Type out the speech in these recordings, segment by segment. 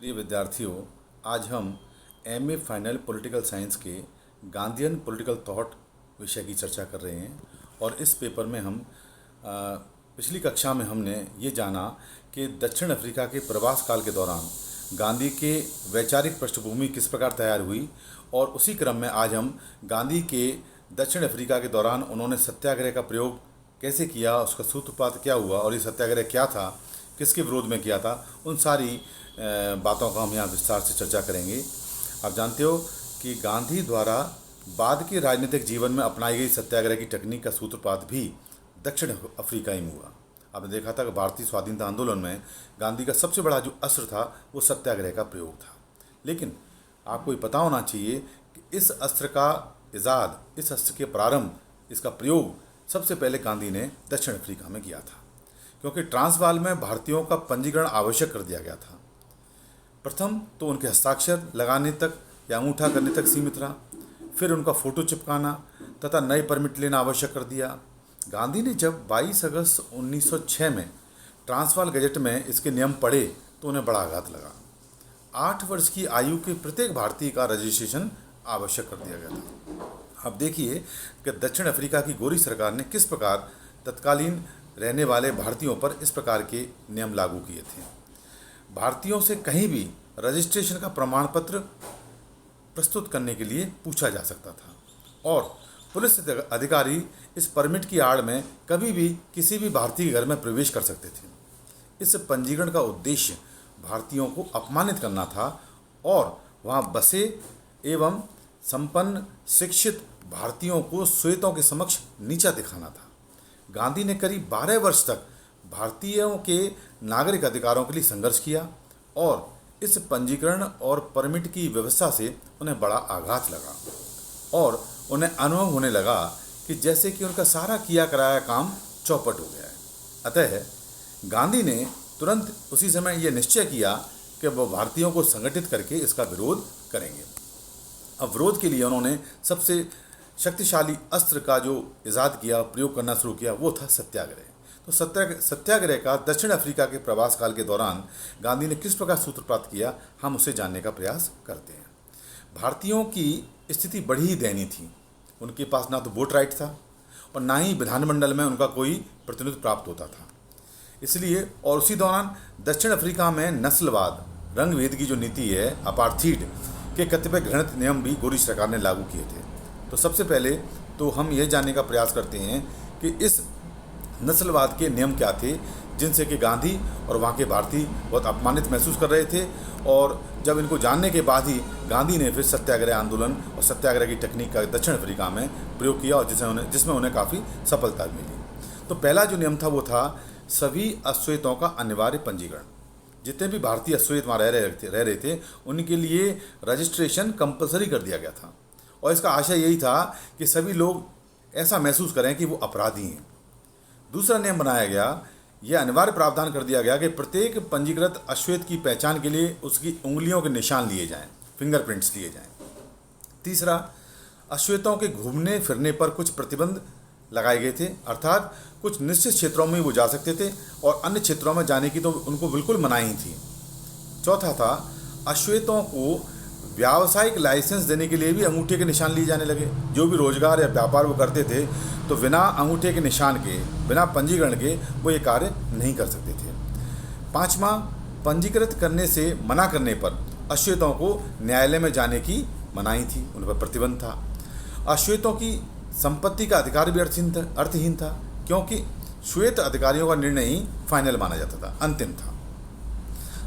प्रिय विद्यार्थियों, आज हम एमए फाइनल पॉलिटिकल साइंस के गांधीयन पॉलिटिकल थॉट विषय की चर्चा कर रहे हैं। और इस पेपर में हम पिछली कक्षा में हमने ये जाना कि दक्षिण अफ्रीका के प्रवास काल के दौरान गांधी के वैचारिक पृष्ठभूमि किस प्रकार तैयार हुई, और उसी क्रम में आज हम गांधी के दक्षिण अफ्रीका के दौरान उन्होंने सत्याग्रह का प्रयोग कैसे किया, उसका सूत्रपात क्या हुआ और ये सत्याग्रह क्या था, किसके विरोध में किया था, उन सारी बातों का हम यहाँ विस्तार से चर्चा करेंगे। आप जानते हो कि गांधी द्वारा बाद के राजनीतिक जीवन में अपनाई गई सत्याग्रह की तकनीक का सूत्रपात भी दक्षिण अफ्रीका ही में हुआ। आपने देखा था कि भारतीय स्वाधीनता आंदोलन में गांधी का सबसे बड़ा जो अस्त्र था वो सत्याग्रह का प्रयोग था। लेकिन आपको ये पता होना चाहिए कि इस अस्त्र का इजाद, इस अस्त्र के प्रारंभ, इसका प्रयोग सबसे पहले गांधी ने दक्षिण अफ्रीका में किया था, क्योंकि ट्रांसवाल में भारतीयों का पंजीकरण आवश्यक कर दिया गया था। प्रथम तो उनके हस्ताक्षर लगाने तक या अंगूठा करने तक सीमित रहा, फिर उनका फ़ोटो चिपकाना तथा नए परमिट लेना आवश्यक कर दिया। गांधी ने जब 22 अगस्त 1906 में ट्रांसवाल गजट में इसके नियम पढ़े तो उन्हें बड़ा आघात लगा। 8 वर्ष की आयु के प्रत्येक भारतीय का रजिस्ट्रेशन आवश्यक कर दिया गया था। अब देखिए कि दक्षिण अफ्रीका की गोरी सरकार ने किस प्रकार तत्कालीन रहने वाले भारतीयों पर इस प्रकार के नियम लागू किए थे। भारतीयों से कहीं भी रजिस्ट्रेशन का प्रमाण पत्र प्रस्तुत करने के लिए पूछा जा सकता था, और पुलिस अधिकारी इस परमिट की आड़ में कभी भी किसी भी भारतीय घर में प्रवेश कर सकते थे। इस पंजीकरण का उद्देश्य भारतीयों को अपमानित करना था और वहाँ बसे एवं संपन्न शिक्षित भारतीयों को श्वेतों के समक्ष नीचा दिखाना था। गांधी ने करीब 12 वर्ष तक भारतीयों के नागरिक अधिकारों के लिए संघर्ष किया, और इस पंजीकरण और परमिट की व्यवस्था से उन्हें बड़ा आघात लगा और उन्हें अनुभव होने लगा कि जैसे कि उनका सारा किया कराया काम चौपट हो गया है। अतः गांधी ने तुरंत उसी समय यह निश्चय किया कि वह भारतीयों को संगठित करके इसका विरोध करेंगे। अब विरोध के लिए उन्होंने सबसे शक्तिशाली अस्त्र का जो इजाद किया, प्रयोग करना शुरू किया, वो था सत्याग्रह। तो सत्याग्रह का दक्षिण अफ्रीका के प्रवास काल के दौरान गांधी ने किस प्रकार सूत्रपात किया, हम उसे जानने का प्रयास करते हैं। भारतीयों की स्थिति बड़ी ही दयनीय थी। उनके पास ना तो वोट राइट था और ना ही विधानमंडल में उनका कोई प्रतिनिधित्व प्राप्त होता था। इसलिए और उसी दौरान दक्षिण अफ्रीका में नस्लवाद, रंगभेद की जो नीति है, अपार्थीड के कतिपय घृणित नियम भी गोरी सरकार ने लागू किए थे। तो सबसे पहले तो हम ये जानने का प्रयास करते हैं कि इस नस्लवाद के नियम क्या थे, जिनसे कि गांधी और वहाँ के भारतीय बहुत अपमानित महसूस कर रहे थे। और जब इनको जानने के बाद ही गांधी ने फिर सत्याग्रह आंदोलन और सत्याग्रह की तकनीक का दक्षिण अफ्रीका में प्रयोग किया, और जिसमें उन्हें काफ़ी सफलता मिली। तो पहला जो नियम था वो था सभी अश्वेतों का अनिवार्य पंजीकरण। जितने भी भारतीय अश्वेत वहाँ रह रहे थे उनके लिए रजिस्ट्रेशन कंपलसरी कर दिया गया था, और इसका आशय यही था कि सभी लोग ऐसा महसूस करें कि वो अपराधी हैं। दूसरा नियम बनाया गया, यह अनिवार्य प्रावधान कर दिया गया कि प्रत्येक पंजीकृत अश्वेत की पहचान के लिए उसकी उंगलियों के निशान लिए जाएं, फिंगरप्रिंट्स लिए जाएं। तीसरा, अश्वेतों के घूमने फिरने पर कुछ प्रतिबंध लगाए गए थे, अर्थात कुछ निश्चित क्षेत्रों में वो जा सकते थे और अन्य क्षेत्रों में जाने की तो उनको बिल्कुल मनाही ही थी। चौथा था, अश्वेतों को व्यावसायिक लाइसेंस देने के लिए भी अंगूठे के निशान लिए जाने लगे। जो भी रोजगार या व्यापार वो करते थे तो बिना अंगूठे के निशान के, बिना पंजीकरण के वो ये कार्य नहीं कर सकते थे। पांचवा, पंजीकृत करने से मना करने पर अश्वेतों को न्यायालय में जाने की मनाही थी, उन पर प्रतिबंध था। अश्वेतों की संपत्ति का अधिकार भी अर्थहीन था, क्योंकि श्वेत अधिकारियों का निर्णय ही फाइनल माना जाता था, अंतिम था।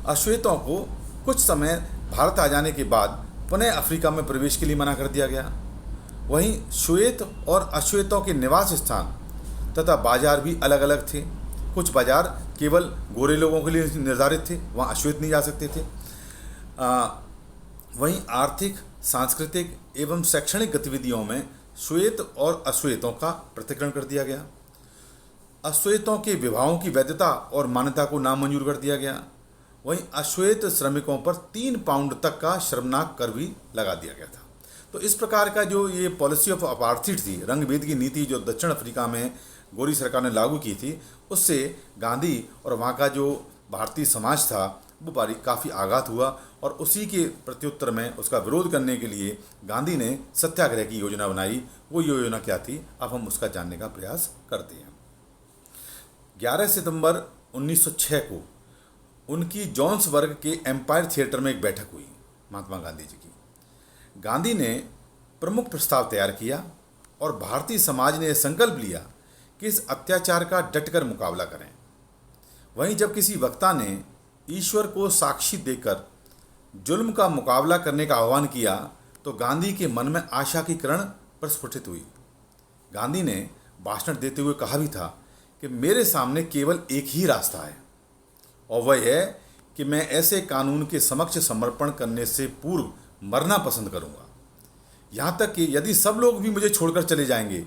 अश्वेतों को कुछ समय भारत आ जाने के बाद पुनः अफ्रीका में प्रवेश के लिए मना कर दिया गया। वहीं श्वेत और अश्वेतों के निवास स्थान तथा बाजार भी अलग अलग थे। कुछ बाजार केवल गोरे लोगों के लिए निर्धारित थे, वहाँ अश्वेत नहीं जा सकते थे। वहीं आर्थिक, सांस्कृतिक एवं शैक्षणिक गतिविधियों में श्वेत और अश्वेतों का पृथक्करण कर दिया गया। अश्वेतों के विवाहों की वैधता और मान्यता को नामंजूर कर दिया गया। वहीं अश्वेत श्रमिकों पर 3 पाउंड तक का शर्मनाक कर भी लगा दिया गया था। तो इस प्रकार का जो ये पॉलिसी ऑफ अपार्थीड थी, रंगभेद की नीति जो दक्षिण अफ्रीका में गोरी सरकार ने लागू की थी, उससे गांधी और वहाँ का जो भारतीय समाज था वो काफ़ी आघात हुआ और उसी के प्रत्युत्तर में उसका विरोध करने के लिए गांधी ने सत्याग्रह की योजना बनाई। वो योजना क्या थी, अब हम उसका जानने का प्रयास करते हैं। 11 सितंबर 1906 को उनकी जॉन्सबर्ग के एम्पायर थिएटर में एक बैठक हुई महात्मा गांधी जी की। गांधी ने प्रमुख प्रस्ताव तैयार किया और भारतीय समाज ने यह संकल्प लिया कि इस अत्याचार का डटकर मुकाबला करें। वहीं जब किसी वक्ता ने ईश्वर को साक्षी देकर जुल्म का मुकाबला करने का आह्वान किया तो गांधी के मन में आशा की किरण प्रस्फुटित हुई। गांधी ने भाषण देते हुए कहा भी था कि मेरे सामने केवल एक ही रास्ता है और वह है कि मैं ऐसे कानून के समक्ष समर्पण करने से पूर्व मरना पसंद करूंगा। यहाँ तक कि यदि सब लोग भी मुझे छोड़कर चले जाएंगे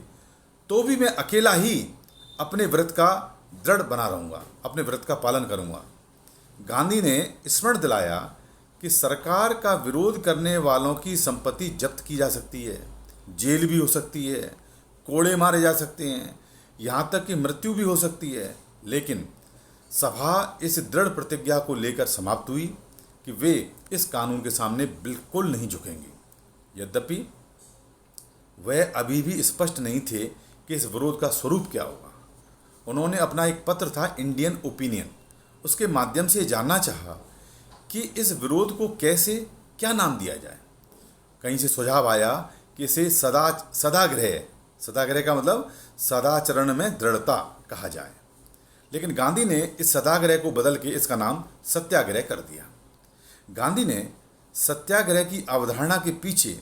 तो भी मैं अकेला ही अपने व्रत का दृढ़ बना रहूँगा, अपने व्रत का पालन करूँगा। गांधी ने स्मरण दिलाया कि सरकार का विरोध करने वालों की संपत्ति जब्त की जा सकती है, जेल भी हो सकती है, कोड़े मारे जा सकते हैं, यहाँ तक कि मृत्यु भी हो सकती है, लेकिन सभा इस दृढ़ प्रतिज्ञा को लेकर समाप्त हुई कि वे इस कानून के सामने बिल्कुल नहीं झुकेंगे। यद्यपि वह अभी भी स्पष्ट नहीं थे कि इस विरोध का स्वरूप क्या होगा। उन्होंने अपना एक पत्र था इंडियन ओपिनियन, उसके माध्यम से जानना चाहा कि इस विरोध को कैसे क्या नाम दिया जाए। कहीं से सुझाव आया कि इसे सदाग्रह का मतलब सदाचरण में दृढ़ता कहा जाए, लेकिन गांधी ने इस सदाग्रह को बदल के इसका नाम सत्याग्रह कर दिया। गांधी ने सत्याग्रह की अवधारणा के पीछे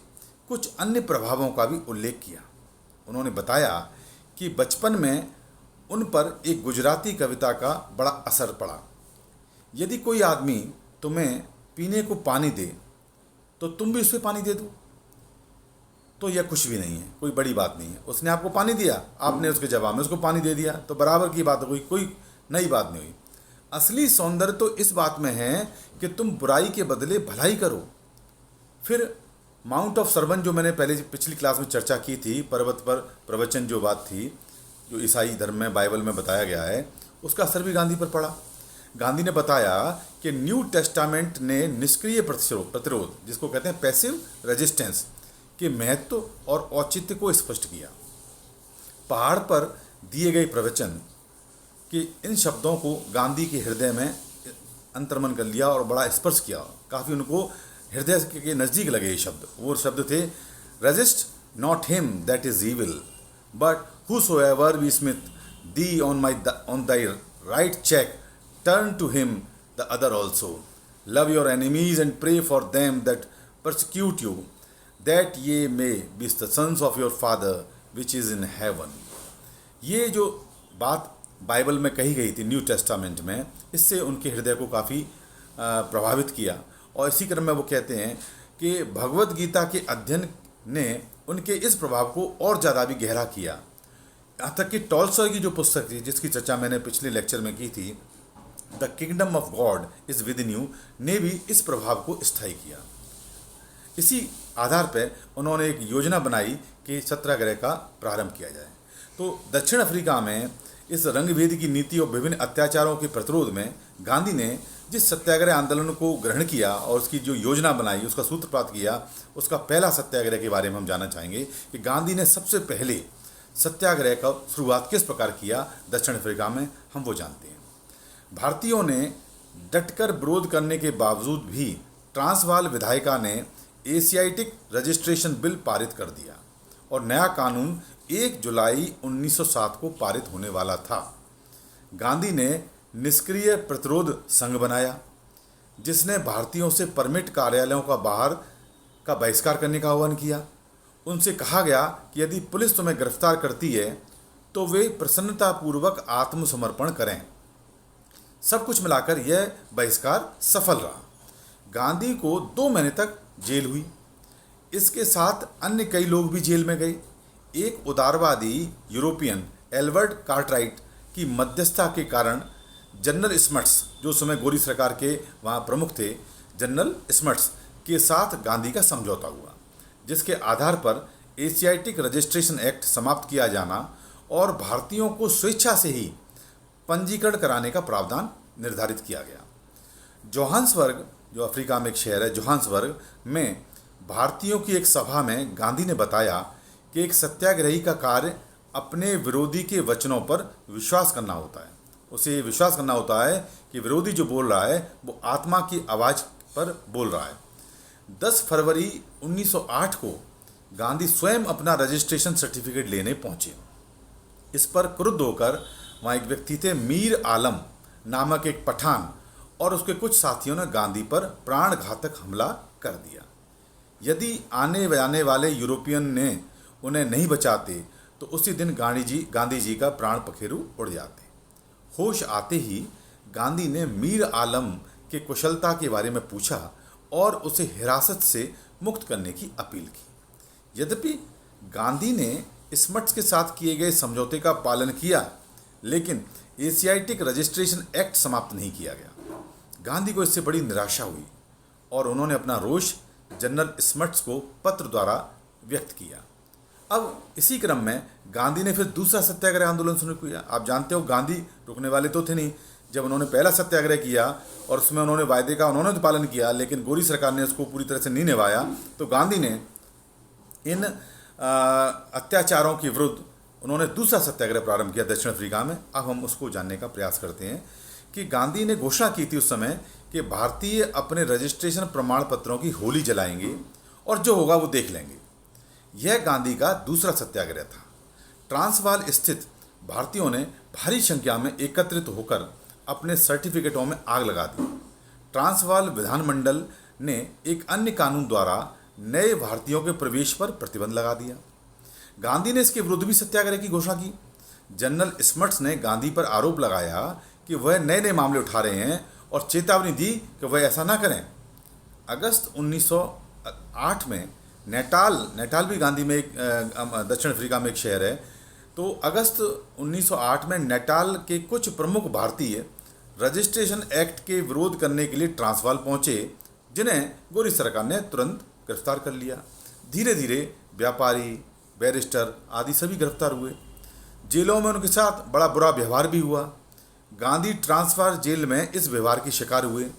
कुछ अन्य प्रभावों का भी उल्लेख किया। उन्होंने बताया कि बचपन में उन पर एक गुजराती कविता का बड़ा असर पड़ा। यदि कोई आदमी तुम्हें पीने को पानी दे तो तुम भी उसे पानी दे दो, तो यह कुछ भी नहीं है, कोई बड़ी बात नहीं है। उसने आपको पानी दिया, आपने उसके जवाब में उसको पानी दे दिया, तो बराबर की बात हो गई, कोई नई बात नहीं हुई। असली सौंदर्य तो इस बात में है कि तुम बुराई के बदले भलाई करो। फिर माउंट ऑफ सरवन, जो मैंने पिछली क्लास में चर्चा की थी, पर्वत पर प्रवचन जो बात थी, जो ईसाई धर्म में बाइबल में बताया गया है, उसका असर भी गांधी पर पड़ा। गांधी ने बताया कि न्यू टेस्टामेंट ने निष्क्रिय प्रतिरोध, जिसको कहते हैं पैसिव रेजिस्टेंस, के महत्व और औचित्य को स्पष्ट किया। पहाड़ पर दिए गए प्रवचन के इन शब्दों को गांधी के हृदय में अंतर्मन कर लिया और बड़ा स्पर्श किया। काफ़ी उनको हृदय के नज़दीक लगे ये शब्द। वो शब्द थे, resist not him that is evil but whosoever we smith thee on thy right cheek, turn to him the other also. Love your enemies and pray for them that persecute you, that ye may be the sons of your Father which is in heaven. ये जो बात Bible में कही गई थी new testament में, इससे उनके हृदय को काफ़ी प्रभावित किया। और इसी क्रम में वो कहते हैं कि भगवत गीता के अध्ययन ने उनके इस प्रभाव को और ज़्यादा भी गहरा किया। यहाँ तक कि टॉलस्टॉय की जो पुस्तक थी, जिसकी चर्चा मैंने पिछले लेक्चर में की थी, the kingdom of God is with in you, ने भी इस प्रभाव को स्थायी किया। इसी आधार पर उन्होंने एक योजना बनाई कि सत्याग्रह का प्रारंभ किया जाए। तो दक्षिण अफ्रीका में इस रंगभेद की नीति और विभिन्न अत्याचारों के प्रतिरोध में गांधी ने जिस सत्याग्रह आंदोलन को ग्रहण किया और उसकी जो योजना बनाई, उसका सूत्रपात किया, उसका पहला सत्याग्रह के बारे में हम जानना चाहेंगे कि गांधी ने सबसे पहले सत्याग्रह का शुरुआत किस प्रकार किया दक्षिण अफ्रीका में, हम वो जानते हैं। भारतीयों ने डटकर विरोध करने के बावजूद भी ट्रांसवाल विधायिका ने एशियाटिक रजिस्ट्रेशन बिल पारित कर दिया और नया कानून 1 जुलाई 1907 को पारित होने वाला था। गांधी ने निष्क्रिय प्रतिरोध संघ बनाया, जिसने भारतीयों से परमिट कार्यालयों का बाहर का बहिष्कार करने का आह्वान किया। उनसे कहा गया कि यदि पुलिस तुम्हें गिरफ्तार करती है तो वे प्रसन्नतापूर्वक आत्मसमर्पण करें। सब कुछ मिलाकर यह बहिष्कार सफल रहा। गांधी को 2 महीने तक जेल हुई। इसके साथ अन्य कई लोग भी जेल में गए। एक उदारवादी यूरोपियन एल्बर्ट कार्टराइट की मध्यस्थता के कारण जनरल स्मट्स, जो उस समय गोरी सरकार के वहाँ प्रमुख थे, जनरल स्मट्स के साथ गांधी का समझौता हुआ, जिसके आधार पर एशियाटिक रजिस्ट्रेशन एक्ट समाप्त किया जाना और भारतीयों को स्वेच्छा से ही पंजीकरण कराने का प्रावधान निर्धारित किया गया। जोहान्सबर्ग, जो अफ्रीका में एक शहर है, जोहान्सबर्ग में भारतीयों की एक सभा में गांधी ने बताया कि एक सत्याग्रही का कार्य अपने विरोधी के वचनों पर विश्वास करना होता है। उसे ये विश्वास करना होता है कि विरोधी जो बोल रहा है वो आत्मा की आवाज़ पर बोल रहा है। 10 फरवरी 1908 को गांधी स्वयं अपना रजिस्ट्रेशन सर्टिफिकेट लेने पहुंचे। इस पर क्रुद्ध होकर वहाँ एक व्यक्ति थे, मीर आलम नामक एक पठान, और उसके कुछ साथियों ने गांधी पर प्राण घातक हमला कर दिया। यदि आने जाने वाले यूरोपियन ने उन्हें नहीं बचाते तो उसी दिन गांधी जी का प्राण पखेरु उड़ जाते। होश आते ही गांधी ने मीर आलम के कुशलता के बारे में पूछा और उसे हिरासत से मुक्त करने की अपील की। यद्यपि गांधी ने स्मट्स के साथ किए गए समझौते का पालन किया, लेकिन एशियाटिक रजिस्ट्रेशन एक्ट समाप्त नहीं किया गया। गांधी को इससे बड़ी निराशा हुई और उन्होंने अपना रोष जनरल स्मट्स को पत्र द्वारा व्यक्त किया। अब इसी क्रम में गांधी ने फिर दूसरा सत्याग्रह आंदोलन शुरू किया। आप जानते हो गांधी रुकने वाले तो थे नहीं। जब उन्होंने पहला सत्याग्रह किया और उसमें उन्होंने वायदे का उन्होंने तो पालन किया, लेकिन गोरी सरकार ने उसको पूरी तरह से नहीं निभाया, तो गांधी ने इन अत्याचारों के विरुद्ध उन्होंने दूसरा सत्याग्रह प्रारंभ किया दक्षिण अफ्रीका में। अब हम उसको जानने का प्रयास करते हैं कि गांधी ने घोषणा की थी उस समय कि भारतीय अपने रजिस्ट्रेशन प्रमाण पत्रों की होली जलाएंगे और जो होगा वो देख लेंगे। यह गांधी का दूसरा सत्याग्रह था। ट्रांसवाल स्थित भारतीयों ने भारी संख्या में एकत्रित होकर अपने सर्टिफिकेटों में आग लगा दी। ट्रांसवाल विधानमंडल ने एक अन्य कानून द्वारा नए भारतीयों के प्रवेश पर प्रतिबंध लगा दिया। गांधी ने इसके विरुद्ध भी सत्याग्रह की घोषणा की। जनरल स्मट्स ने गांधी पर आरोप लगाया कि वह नए नए मामले उठा रहे हैं और चेतावनी दी कि वह ऐसा ना करें। अगस्त 1908 में नेटाल भी गांधी में एक दक्षिण अफ्रीका में एक शहर है, तो अगस्त 1908 में नेटाल के कुछ प्रमुख भारतीय रजिस्ट्रेशन एक्ट के विरोध करने के लिए ट्रांसवाल पहुंचे, जिन्हें गोरी सरकार ने तुरंत गिरफ्तार कर लिया। धीरे धीरे व्यापारी, बैरिस्टर आदि सभी गिरफ्तार हुए। जेलों में उनके साथ बड़ा बुरा व्यवहार भी हुआ। गांधी ट्रांसवाल जेल में इस व्यवहार की शिकार हुए।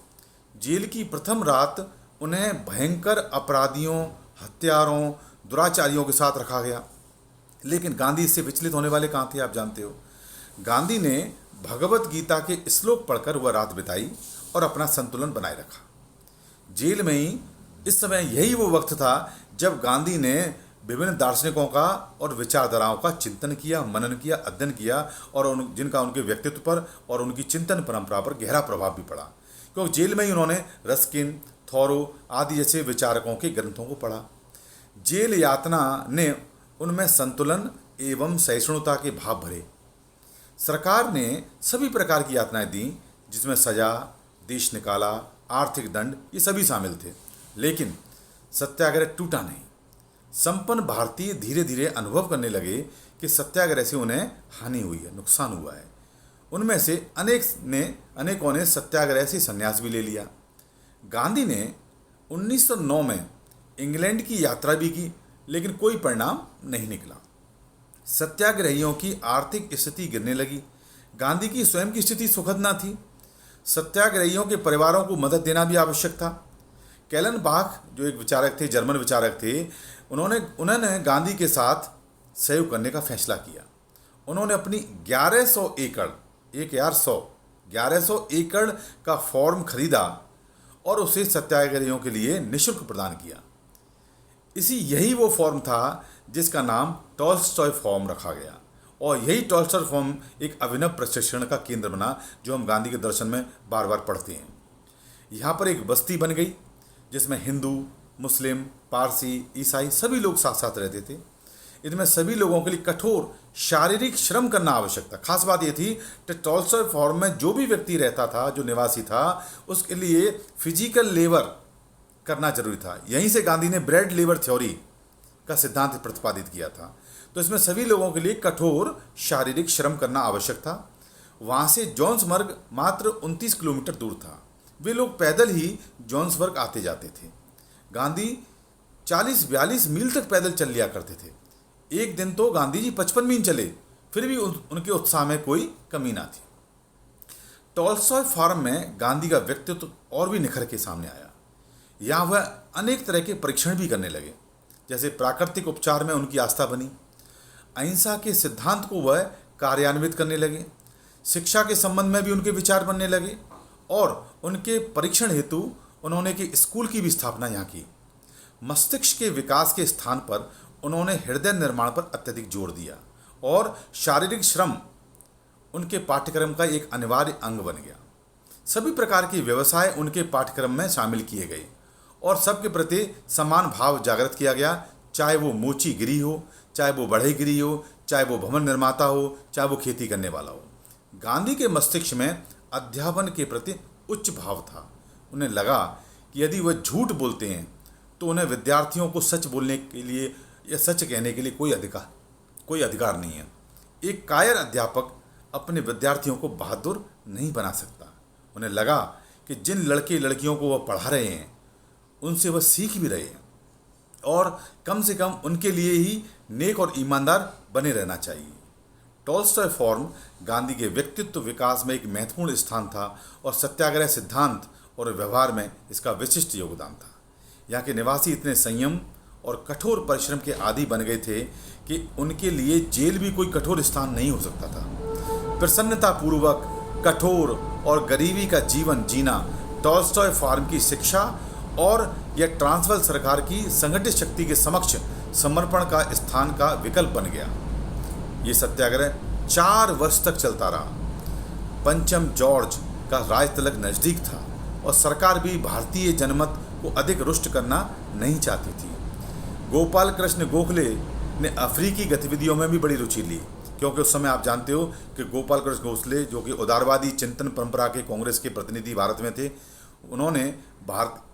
जेल की प्रथम रात उन्हें भयंकर अपराधियों, हत्यारों, दुराचारियों के साथ रखा गया, लेकिन गांधी इससे विचलित होने वाले कहाँ थे, आप जानते हो। गांधी ने भगवत गीता के श्लोक पढ़कर वह रात बिताई और अपना संतुलन बनाए रखा। जेल में ही इस समय यही वो वक्त था जब गांधी ने विभिन्न दार्शनिकों का और विचारधाराओं का चिंतन किया, मनन किया, अध्ययन किया, और जिनका उनके व्यक्तित्व पर और उनकी चिंतन परंपरा पर गहरा प्रभाव भी पड़ा, क्योंकि जेल में ही उन्होंने रस्किन, थॉरो आदि जैसे विचारकों के ग्रंथों को पढ़ा। जेल यातना ने उनमें संतुलन एवं सहिष्णुता के भाव भरे। सरकार ने सभी प्रकार की यातनाएं दी, जिसमें सजा, देश निकाला, आर्थिक दंड, ये सभी शामिल थे, लेकिन सत्याग्रह टूटा नहीं। संपन्न भारतीय धीरे धीरे अनुभव करने लगे कि सत्याग्रह से उन्हें हानि हुई है, नुकसान हुआ है। उनमें से अनेकों ने सत्याग्रह से संन्यास भी ले लिया। गांधी ने 1909 में इंग्लैंड की यात्रा भी की, लेकिन कोई परिणाम नहीं निकला। सत्याग्रहियों की आर्थिक स्थिति गिरने लगी। गांधी की स्वयं की स्थिति सुखद न थी। सत्याग्रहियों के परिवारों को मदद देना भी आवश्यक था। कैलनबाख जो एक विचारक थे, जर्मन विचारक थे, उन्होंने गांधी के साथ सहयोग करने का फैसला किया। उन्होंने अपनी 1100 एकड़ का फॉर्म खरीदा और उसे सत्याग्रहियों के लिए निःशुल्क प्रदान किया। यही वो फॉर्म था जिसका नाम टॉल्स्टॉय फॉर्म रखा गया, और यही टॉल्स्टॉय फॉर्म एक अभिनव प्रशिक्षण का केंद्र बना, जो हम गांधी के दर्शन में बार बार पढ़ते हैं। यहाँ पर एक बस्ती बन गई जिसमें हिंदू, मुस्लिम, पारसी, ईसाई सभी लोग साथ साथ रहते थे। इनमें सभी लोगों के लिए कठोर शारीरिक श्रम करना आवश्यक था। खास बात यह थी कि टॉल्स्टॉय फॉर्म में जो भी व्यक्ति रहता था, जो निवासी था, उसके लिए फिजिकल लेबर करना जरूरी था। यहीं से गांधी ने ब्रेड लेबर थ्योरी का सिद्धांत प्रतिपादित किया था। तो इसमें सभी लोगों के लिए कठोर शारीरिक श्रम करना आवश्यक था। वहाँ से जोहान्सबर्ग मात्र 29 किलोमीटर दूर था। वे लोग पैदल ही जोहान्सबर्ग आते जाते थे। गांधी 40-42 मील तक पैदल चल लिया करते थे। एक दिन तो गांधी जी 55 मील चले, फिर भी उनके उत्साह में कोई कमी ना थी। टॉलस्टॉय फार्म में गांधी का व्यक्तित्व और भी निखर के सामने आया। यहाँ वह अनेक तरह के परीक्षण भी करने लगे, जैसे प्राकृतिक उपचार में उनकी आस्था बनी, अहिंसा के सिद्धांत को वह कार्यान्वित करने लगे, शिक्षा के संबंध में भी उनके विचार बनने लगे और उनके परीक्षण हेतु उन्होंने एक स्कूल की भी स्थापना यहाँ की। मस्तिष्क के विकास के स्थान पर उन्होंने हृदय निर्माण पर अत्यधिक जोर दिया और शारीरिक श्रम उनके पाठ्यक्रम का एक अनिवार्य अंग बन गया। सभी प्रकार के व्यवसाय उनके पाठ्यक्रम में शामिल किए गए और सबके प्रति समान भाव जागृत किया गया, चाहे वो मोची गिरी हो, चाहे वो बढ़ई गिरी हो, चाहे वो भवन निर्माता हो, चाहे वो खेती करने वाला हो। गांधी के मस्तिष्क में अध्यापन के प्रति उच्च भाव था। उन्हें लगा कि यदि वह झूठ बोलते हैं तो उन्हें विद्यार्थियों को सच बोलने के लिए या सच कहने के लिए कोई अधिकार नहीं है। एक कायर अध्यापक अपने विद्यार्थियों को बहादुर नहीं बना सकता। उन्हें लगा कि जिन लड़के लड़कियों को वह पढ़ा रहे हैं उनसे वह सीख भी रहे हैं और कम से कम उनके लिए ही नेक और ईमानदार बने रहना चाहिए। टॉलस्टॉय फॉर्म गांधी के व्यक्तित्व विकास में एक महत्वपूर्ण स्थान था और सत्याग्रह सिद्धांत और व्यवहार में इसका विशिष्ट योगदान था। यहाँ के निवासी इतने संयम और कठोर परिश्रम के आदी बन गए थे कि उनके लिए जेल भी कोई कठोर स्थान नहीं हो सकता था। प्रसन्नता पूर्वक कठोर और गरीबी का जीवन जीना टॉलस्टॉय फार्म की शिक्षा और यह ट्रांसवाल सरकार की संगठित शक्ति के समक्ष समर्पण का स्थान का विकल्प बन गया। ये सत्याग्रह 4 वर्ष तक चलता रहा। पंचम जॉर्ज का राज तिलक नज़दीक था और सरकार भी भारतीय जनमत को अधिक रुष्ट करना नहीं चाहती थी। गोपाल कृष्ण गोखले ने अफ्रीकी गतिविधियों में भी बड़ी रुचि ली, क्योंकि उस समय आप जानते हो कि गोपाल कृष्ण गोखले जो कि उदारवादी चिंतन परंपरा के कांग्रेस के प्रतिनिधि भारत में थे, उन्होंने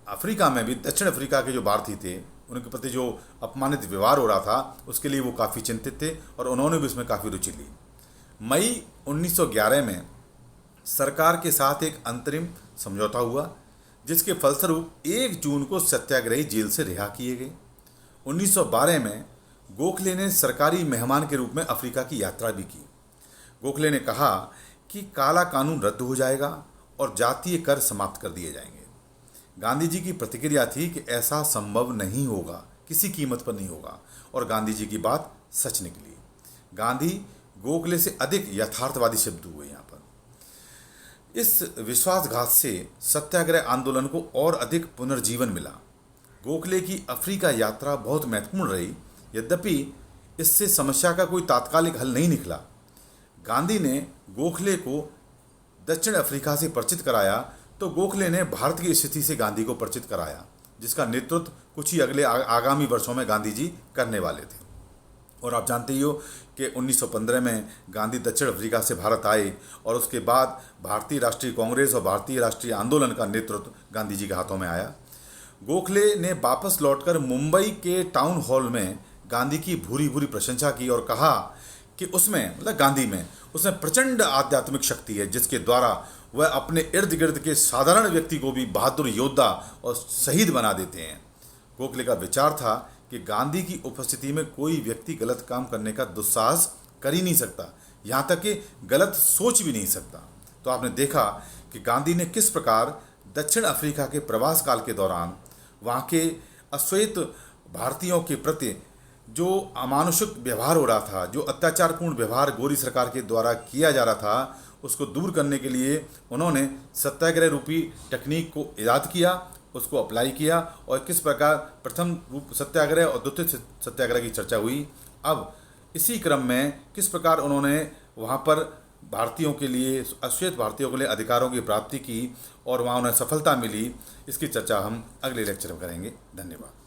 अफ्रीका में भी दक्षिण अफ्रीका के जो भारतीय थे उनके प्रति जो अपमानित व्यवहार हो रहा था उसके लिए वो काफ़ी चिंतित थे और उन्होंने भी इसमें काफ़ी रुचि ली। मई 1911 में सरकार के साथ एक अंतरिम समझौता हुआ, जिसके फलस्वरूप 1 जून को सत्याग्रही जेल से रिहा किए गए। 1912 में गोखले ने सरकारी मेहमान के रूप में अफ्रीका की यात्रा भी की। गोखले ने कहा कि काला कानून रद्द हो जाएगा और जातीय कर समाप्त कर दिए जाएंगे। गांधी जी की प्रतिक्रिया थी कि ऐसा संभव नहीं होगा, किसी कीमत पर नहीं होगा, और गांधी जी की बात सच निकली। गांधी गोखले से अधिक यथार्थवादी शब्द हुए यहाँ पर। इस विश्वासघात से सत्याग्रह आंदोलन को और अधिक पुनर्जीवन मिला। गोखले की अफ्रीका यात्रा बहुत महत्वपूर्ण रही, यद्यपि इससे समस्या का कोई तात्कालिक हल नहीं निकला। गांधी ने गोखले को दक्षिण अफ्रीका से परिचित कराया तो गोखले ने भारत की स्थिति से गांधी को परिचित कराया, जिसका नेतृत्व कुछ ही अगले आगामी वर्षों में गांधी जी करने वाले थे। और आप जानते ही हो कि 1915 में गांधी दक्षिण अफ्रीका से भारत आए और उसके बाद भारतीय राष्ट्रीय कांग्रेस और भारतीय राष्ट्रीय आंदोलन का नेतृत्व गांधी जी के हाथों में आया। गोखले ने वापस लौटकर मुंबई के टाउन हॉल में गांधी की भूरी भूरी प्रशंसा की और कहा कि उसमें मतलब गांधी में उसमें प्रचंड आध्यात्मिक शक्ति है, जिसके द्वारा वह अपने इर्द गिर्द के साधारण व्यक्ति को भी बहादुर योद्धा और शहीद बना देते हैं। गोखले का विचार था कि गांधी की उपस्थिति में कोई व्यक्ति गलत काम करने का दुस्साहस कर ही नहीं सकता, यहाँ तक कि गलत सोच भी नहीं सकता। तो आपने देखा कि गांधी ने किस प्रकार दक्षिण अफ्रीका के प्रवास काल के दौरान वहाँ के अश्वेत भारतीयों के प्रति जो अमानुषिक व्यवहार हो रहा था, जो अत्याचारपूर्ण व्यवहार गोरी सरकार के द्वारा किया जा रहा था, उसको दूर करने के लिए उन्होंने सत्याग्रह रूपी टेक्निक को ईजाद किया, उसको अप्लाई किया और किस प्रकार प्रथम रूप सत्याग्रह और द्वितीय सत्याग्रह की चर्चा हुई। अब इसी क्रम में किस प्रकार उन्होंने वहाँ पर भारतीयों के लिए, अश्वेत भारतीयों के लिए अधिकारों की प्राप्ति की और वहाँ उन्हें सफलता मिली, इसकी चर्चा हम अगले लेक्चर में करेंगे। धन्यवाद।